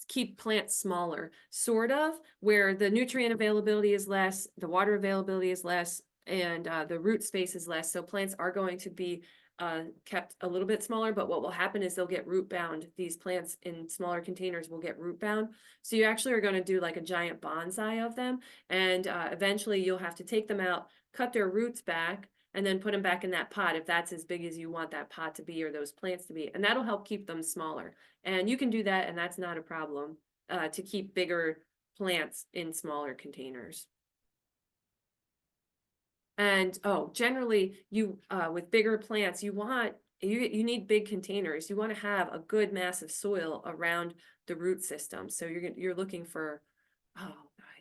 Speaker 1: keep plants smaller? Sort of, where the nutrient availability is less, the water availability is less, and the root space is less. So plants are going to be kept a little bit smaller, but what will happen is they'll get root bound. These plants in smaller containers will get root bound. So you actually are going to do like a giant bonsai of them. And eventually you'll have to take them out, cut their roots back, and then put them back in that pot if that's as big as you want that pot to be or those plants to be. And that'll help keep them smaller. And you can do that, and that's not a problem, to keep bigger plants in smaller containers. And generally you with bigger plants, you need big containers. You want to have a good mass of soil around the root system. So you're looking for, I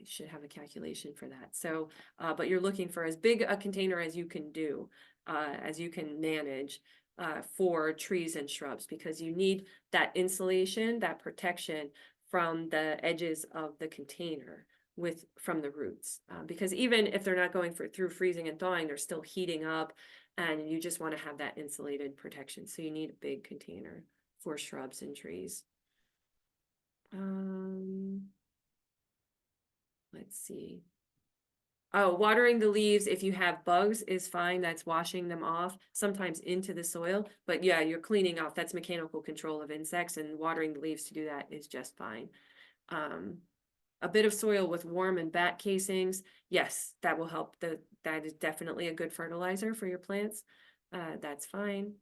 Speaker 1: should have a calculation for that. So but you're looking for as big a container as you can do, as you can manage for trees and shrubs, because you need that insulation, that protection from the edges of the container from the roots, because even if they're not going through freezing and thawing, they're still heating up, and you just want to have that insulated protection. So you need a big container for shrubs and trees. Let's see. Oh, watering the leaves if you have bugs is fine. That's washing them off, sometimes into the soil. But yeah, you're cleaning off. That's mechanical control of insects, and watering the leaves to do that is just fine. A bit of soil with worm and bat casings, yes, that will help. That is definitely a good fertilizer for your plants. That's fine.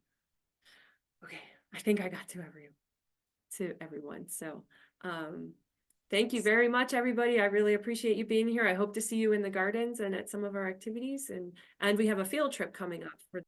Speaker 1: Okay, I think I got to everyone. So thank you very much, everybody. I really appreciate you being here. I hope to see you in the gardens and at some of our activities, and we have a field trip coming up for